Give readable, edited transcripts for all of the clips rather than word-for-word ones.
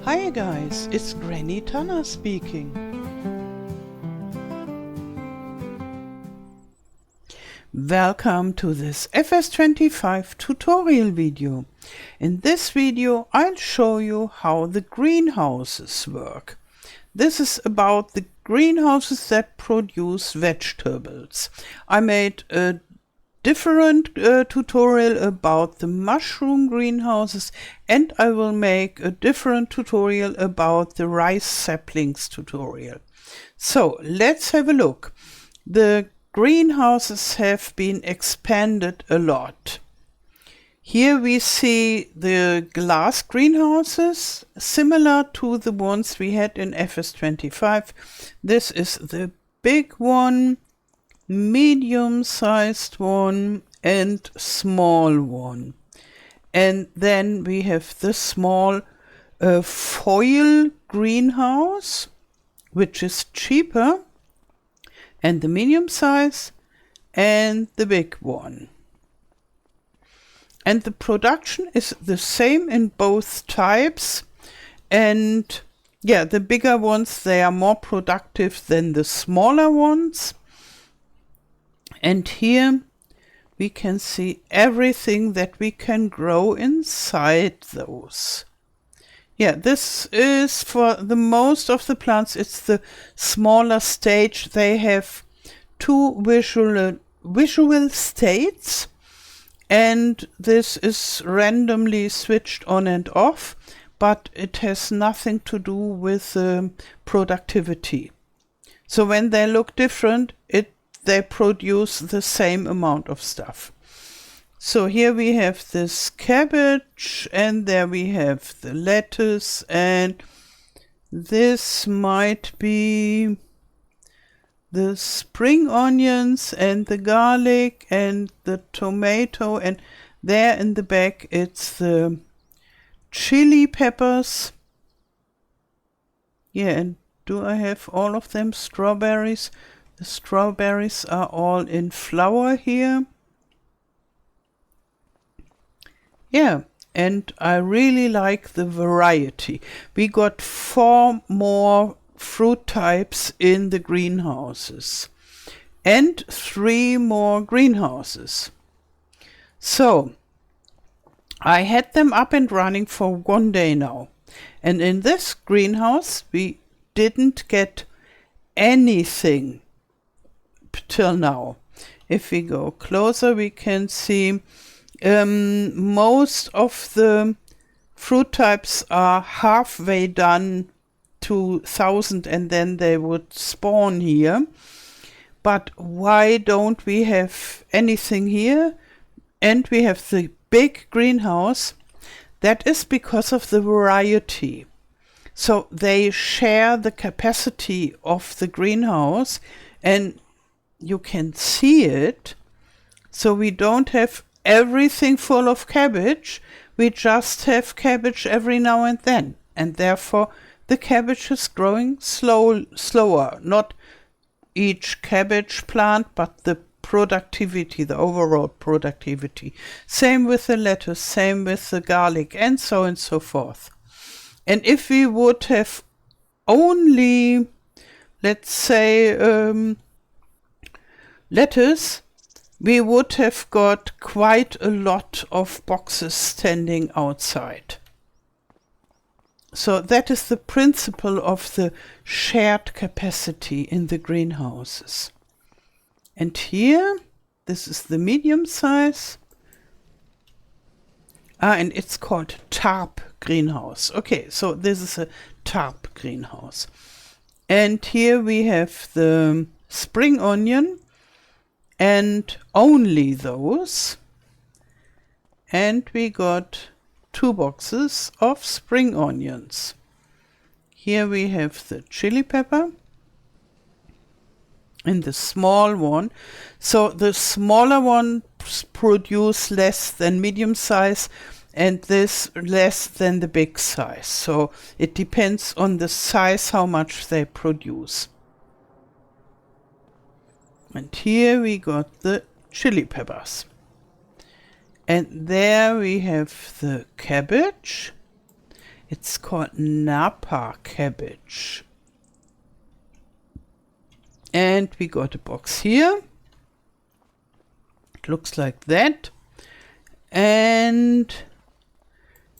Hi guys, it's Granny Tana speaking. Welcome to this FS25 tutorial video. In this video I'll show you how the greenhouses work. This is about the greenhouses that produce vegetables. I made a different tutorial about the mushroom greenhouses, and I will make a different tutorial about the rice saplings tutorial. So let's have a look. The greenhouses have been expanded a lot. Here we see the glass greenhouses, similar to the ones we had in FS25. This is the big one, medium-sized one, and small one. And then we have the small foil greenhouse, which is cheaper, and the medium size, and the big one. And the production is the same in both types. And yeah, the bigger ones, they are more productive than the smaller ones. And here we can see everything that we can grow inside those. Yeah, this is for the most of the plants, it's the smaller stage. They have two visual states, and this is randomly switched on and off, but it has nothing to do with productivity. So when they look different, they produce the same amount of stuff. So here we have this cabbage, and there we have the lettuce, and this might be the spring onions and the garlic and the tomato, and there in the back it's the chili peppers. Yeah, and do I have all of them? Strawberries. The strawberries are all in flower here. Yeah, and I really like the variety. We got 4 more fruit types in the greenhouses and 3 more greenhouses. So I had them up and running for 1 day now. And in this greenhouse we didn't get anything till now. If we go closer, we can see most of the fruit types are halfway done to 1000, and then they would spawn here. But why don't we have anything here? And we have the big greenhouse. That is because of the variety. So they share the capacity of the greenhouse, and you can see it. So we don't have everything full of cabbage. We just have cabbage every now and then. And therefore the cabbage is growing slower. Not each cabbage plant, but the productivity, the overall productivity. Same with the lettuce, same with the garlic, and so on and so forth. And if we would have only, let's say, lettuce, we would have got quite a lot of boxes standing outside. So that is the principle of the shared capacity in the greenhouses. And here, this is the medium size. And it's called tarp greenhouse. Okay, so this is a tarp greenhouse. And here we have the spring onion, and only those. And we got 2 boxes of spring onions. Here we have the chili pepper and the small one. So the smaller ones produce less than medium size, and this less than the big size. So it depends on the size how much they produce. And here we got the chili peppers. And there we have the cabbage. It's called Napa cabbage. And we got a box here. It looks like that. And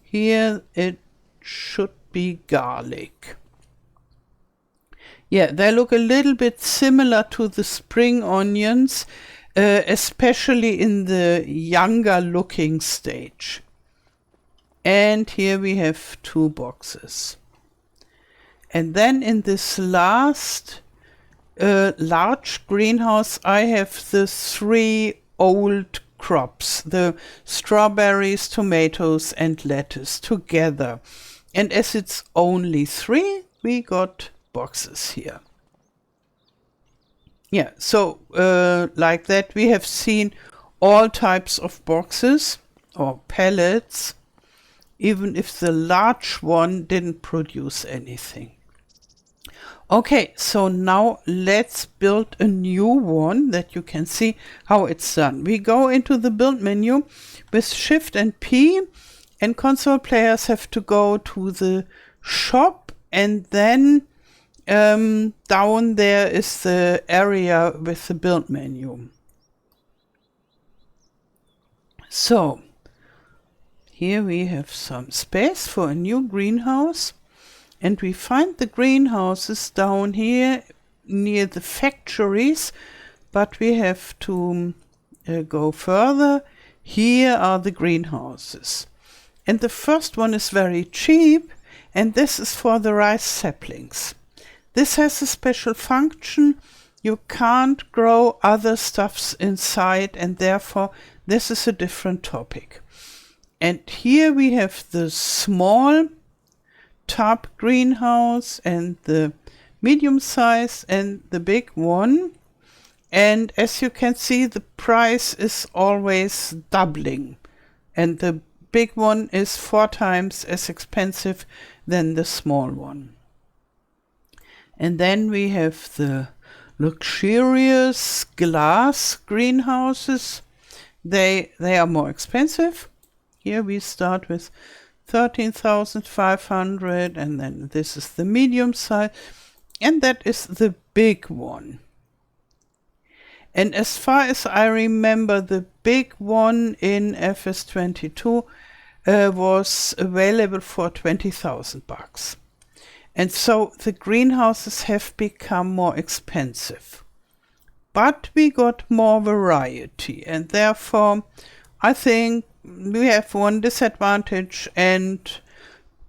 here it should be garlic. Yeah, they look a little bit similar to the spring onions, especially in the younger looking stage. And here we have 2 boxes. And then in this last large greenhouse, I have the 3 old crops, the strawberries, tomatoes, and lettuce together. And as it's only 3, we got boxes here. Yeah, so like that, we have seen all types of boxes or pallets, even if the large one didn't produce anything. Okay, so now let's build a new one that you can see how it's done. We go into the build menu with Shift and P, and console players have to go to the shop, and then down there is the area with the build menu. So here we have some space for a new greenhouse, and we find the greenhouses down here near the factories, but we have to go further. Here are the greenhouses, and the first one is very cheap, and this is for the rice saplings. This has a special function. You can't grow other stuffs inside, and therefore this is a different topic. And here we have the small tub greenhouse and the medium size and the big one. And as you can see, the price is always doubling. And the big one is 4 times as expensive than the small one. And then we have the luxurious glass greenhouses. They are more expensive. Here we start with 13,500, and then this is the medium size, and that is the big one. And as far as I remember, the big one in FS25 was available for 20,000 bucks. And so the greenhouses have become more expensive. But we got more variety, and therefore I think we have 1 disadvantage and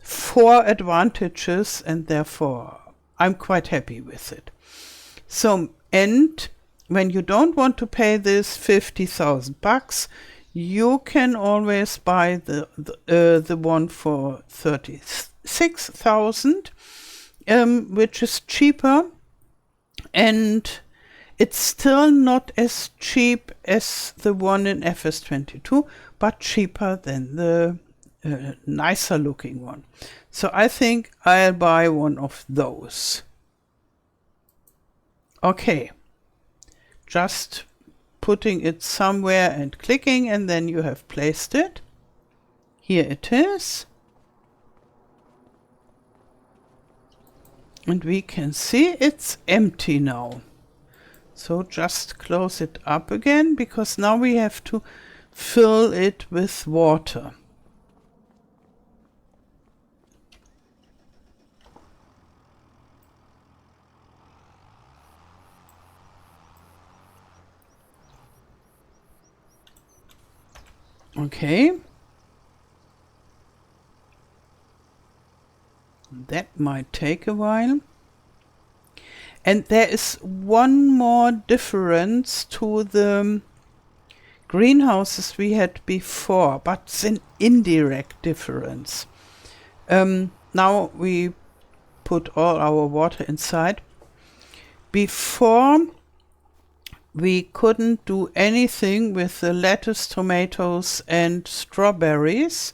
4 advantages, and therefore I'm quite happy with it. So, and when you don't want to pay this 50,000 bucks, you can always buy the one for 36,000, which is cheaper, and it's still not as cheap as the one in FS25, but cheaper than the nicer looking one. So I think I'll buy one of those. Okay, just putting it somewhere and clicking, and then you have placed it. Here it is. And we can see it's empty now. So just close it up again, because now we have to fill it with water. Okay. That might take a while. And there is one more difference to the greenhouses we had before, but it's an indirect difference. Now we put all our water inside. Before, we couldn't do anything with the lettuce, tomatoes, and strawberries.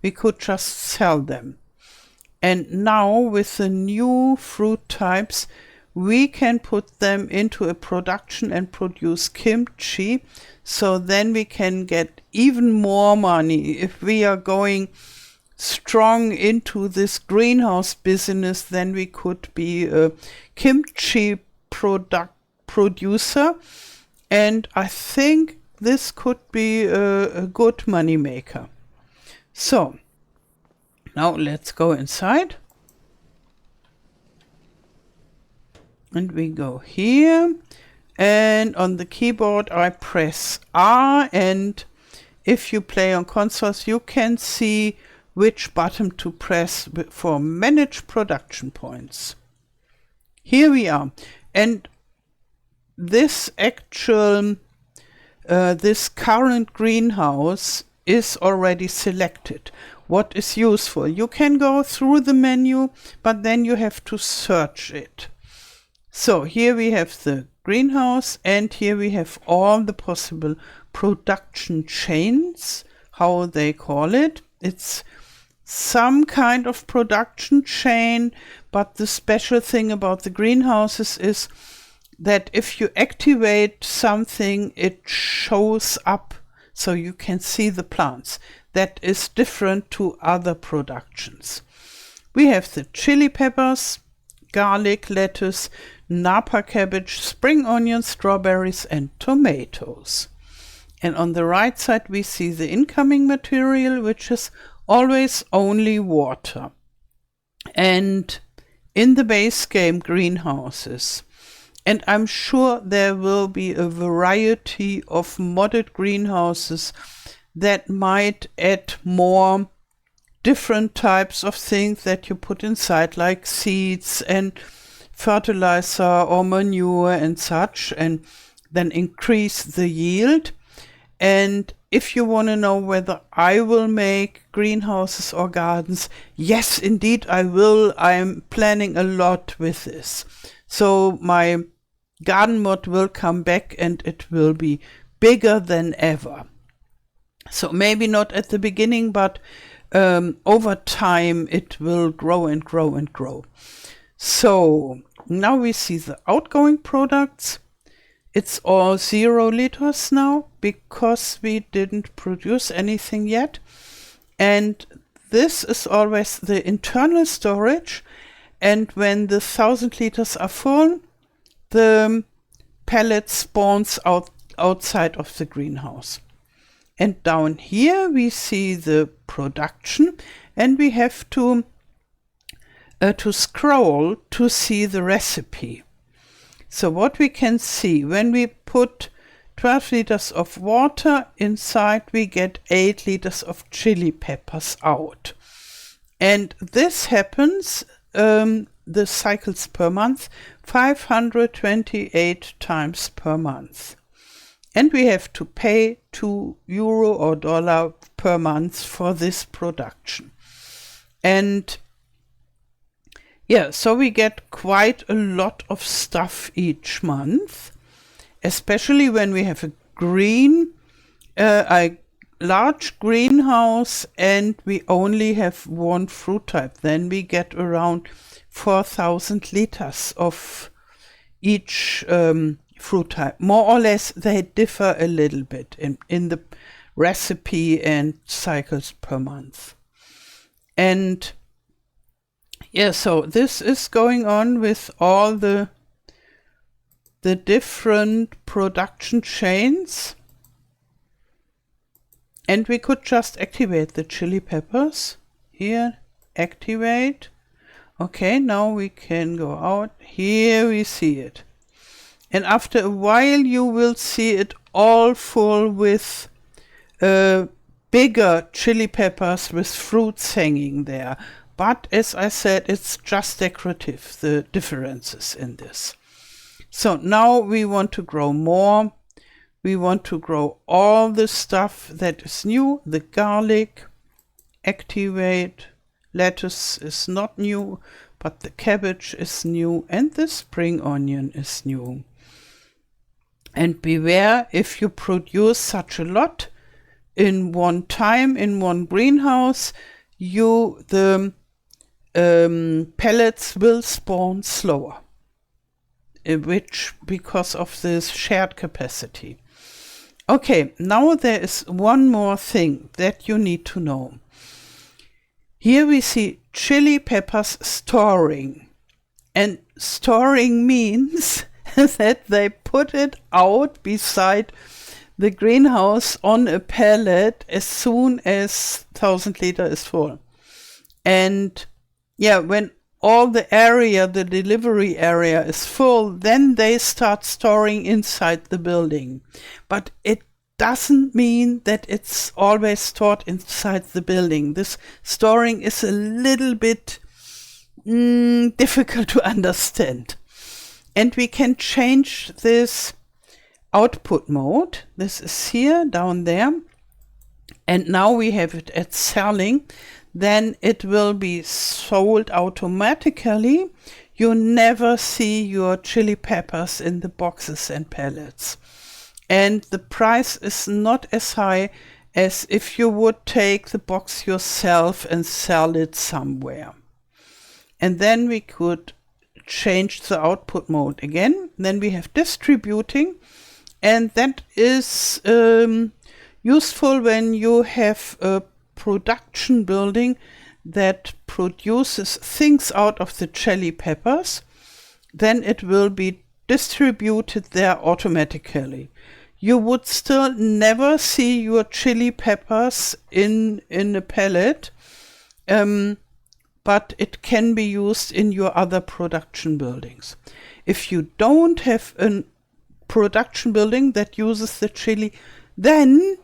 We could just sell them. And now with the new fruit types, we can put them into a production and produce kimchi. So then we can get even more money if we are going strong into this greenhouse business, then we could be a kimchi producer. And I think this could be a good money maker. So now let's go inside. And we go here. And on the keyboard I press R, and if you play on consoles you can see which button to press for manage production points. Here we are. And this actual, this current greenhouse is already selected. What is useful? You can go through the menu, but then you have to search it. So here we have the greenhouse, and here we have all the possible production chains, how they call it. It's some kind of production chain, but the special thing about the greenhouses is that if you activate something, it shows up so you can see the plants. That is different to other productions. We have the chili peppers, garlic, lettuce, Napa cabbage, spring onions, strawberries, and tomatoes. And on the right side we see the incoming material, which is always only water. And in the base game greenhouses, and I'm sure there will be a variety of modded greenhouses that might add more different types of things that you put inside, like seeds and fertilizer or manure and such, and then increase the yield. And if you want to know whether I will make greenhouses or gardens, yes, indeed I will. I'm planning a lot with this. So my garden mod will come back and it will be bigger than ever. So maybe not at the beginning, but over time it will grow and grow and grow. So now we see the outgoing products. It's all 0 liters now because we didn't produce anything yet. And this is always the internal storage. And when the 1000 liters are full, the pellet spawns outside of the greenhouse. And down here we see the production, and we have to scroll to see the recipe. So what we can see, when we put 12 liters of water inside, we get 8 liters of chili peppers out. And this happens, the cycles per month, 528 times per month. And we have to pay €2 or dollar per month for this production. And yeah, so we get quite a lot of stuff each month, especially when we have a large greenhouse and we only have one fruit type. Then we get around 4,000 liters of each fruit type. More or less, they differ a little bit in the recipe and cycles per month. And yeah, so this is going on with all the different production chains. And we could just activate the chili peppers. Here, activate. Okay, now we can go out. Here we see it. And after a while you will see it all full with bigger chili peppers with fruits hanging there. But as I said, it's just decorative, the differences in this. So now we want to grow more. We want to grow all the stuff that is new. The garlic, activate. Lettuce is not new, but the cabbage is new, and the spring onion is new. And beware, if you produce such a lot in one time, in one greenhouse, the pellets will spawn slower, because of this shared capacity. Okay, now there is one more thing that you need to know. Here we see chili peppers storing. And storing means that they put it out beside the greenhouse on a pallet as soon as 1000 liter is full. And yeah, when all the area, the delivery area is full, then they start storing inside the building. But it doesn't mean that it's always stored inside the building. This storing is a little bit difficult to understand. And we can change this output mode. This is here, down there. And now we have it at selling. Then it will be sold automatically. You never see your chili peppers in the boxes and pallets. And the price is not as high as if you would take the box yourself and sell it somewhere. And then we could change the output mode again. Then we have distributing, and that is useful when you have a production building that produces things out of the chili peppers. Then it will be distributed there automatically. You would still never see your chili peppers in a pallet, but it can be used in your other production buildings. If you don't have a production building that uses the chili, then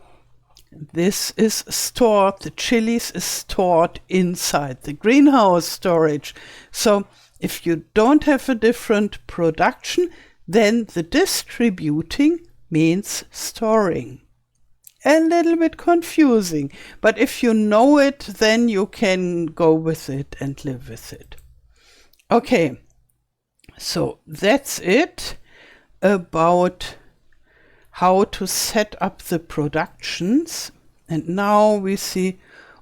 this is stored, the chilies is stored inside the greenhouse storage. So if you don't have a different production, then the distributing means storing. A little bit confusing, but if you know it, then you can go with it and live with it. Okay, so that's it about how to set up the productions. And now we see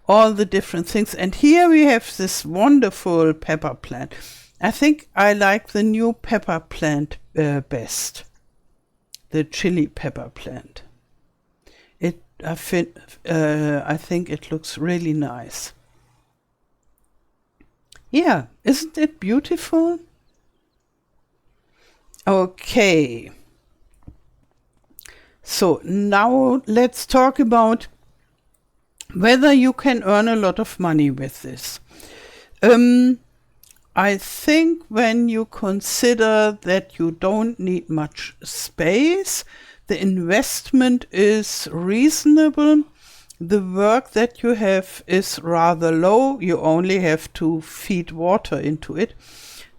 all the different things. And here we have this wonderful pepper plant. I think I like the new pepper plant best. The chili pepper plant. I think it looks really nice. Yeah, isn't it beautiful? Okay. So now let's talk about whether you can earn a lot of money with this. I think when you consider that you don't need much space, the investment is reasonable. The work that you have is rather low. You only have to feed water into it.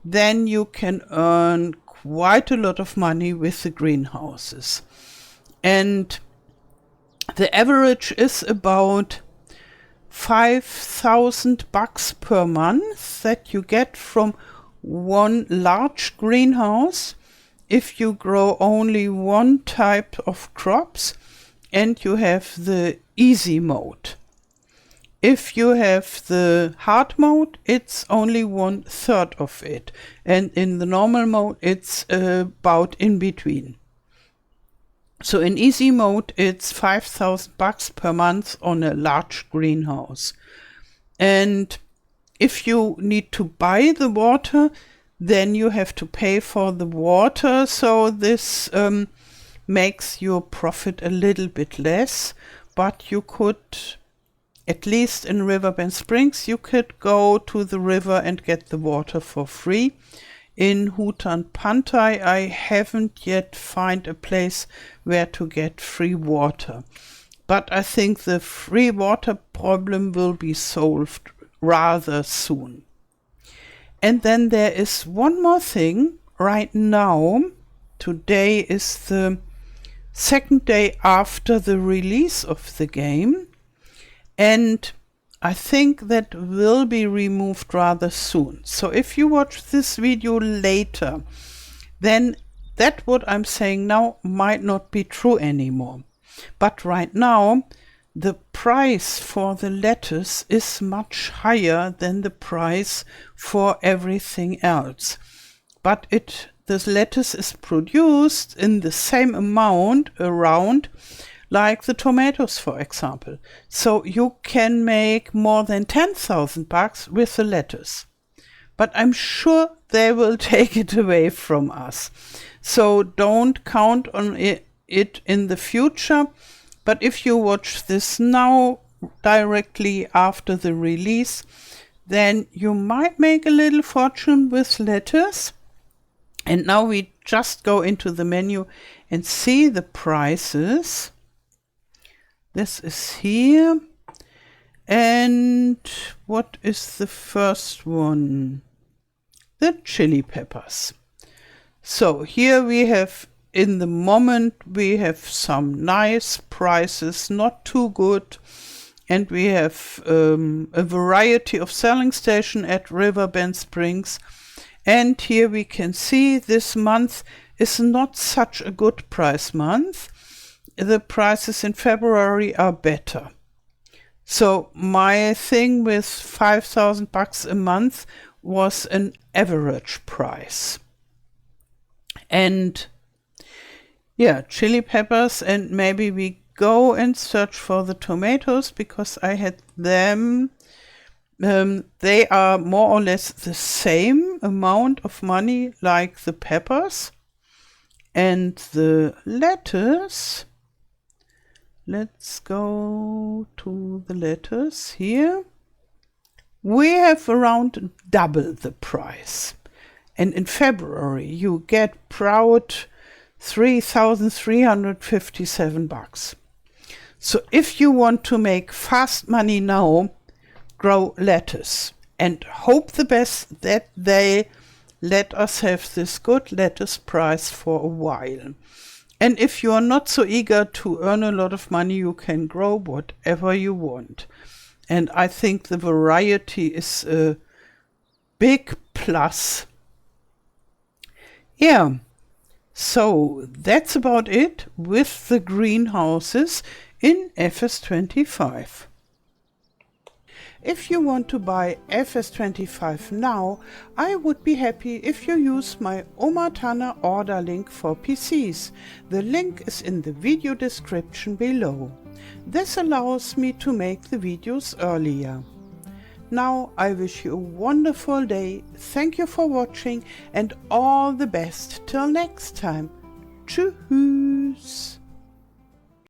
Then you can earn quite a lot of money with the greenhouses. And the average is about $5,000 per month that you get from one large greenhouse if you grow only one type of crops and you have the easy mode. If you have the hard mode, it's only 1/3 of it. And in the normal mode, it's about in between. So in easy mode, it's $5,000 per month on a large greenhouse. And if you need to buy the water, then you have to pay for the water. So this makes your profit a little bit less. But you could, at least in Riverbend Springs, you could go to the river and get the water for free. In Hutan Pantai, I haven't yet found a place where to get free water. But I think the free water problem will be solved rather soon. And then there is one more thing. Right now, today is the second day after the release of the game. And I think that will be removed rather soon. So if you watch this video later, then that what I'm saying now might not be true anymore. But right now, the price for the lettuce is much higher than the price for everything else. But this lettuce is produced in the same amount around like the tomatoes, for example. So you can make more than 10,000 bucks with the lettuce. But I'm sure they will take it away from us. So don't count on it in the future. But if you watch this now, directly after the release, then you might make a little fortune with lettuce. And now we just go into the menu and see the prices. This is here. And what is the first one? The chili peppers. So here we have, in the moment, we have some nice prices, not too good. And we have a variety of selling station at Riverbend Springs. And here we can see this month is not such a good price month. The prices in February are better. So my thing with 5,000 bucks a month was an average price. And yeah, chili peppers, and maybe we go and search for the tomatoes because I had them. They are more or less the same amount of money like the peppers. And the lettuce, let's go to the lettuce here. We have around double the price. And in February you get proud 3,357 bucks. So if you want to make fast money now, grow lettuce and hope the best that they let us have this good lettuce price for a while. And if you are not so eager to earn a lot of money, you can grow whatever you want. And I think the variety is a big plus. Yeah, so that's about it with the greenhouses in FS25. If you want to buy FS25 now, I would be happy if you use my Oma Tana order link for PCs. The link is in the video description below. This allows me to make the videos earlier. Now I wish you a wonderful day, thank you for watching and all the best till next time. Tschüss!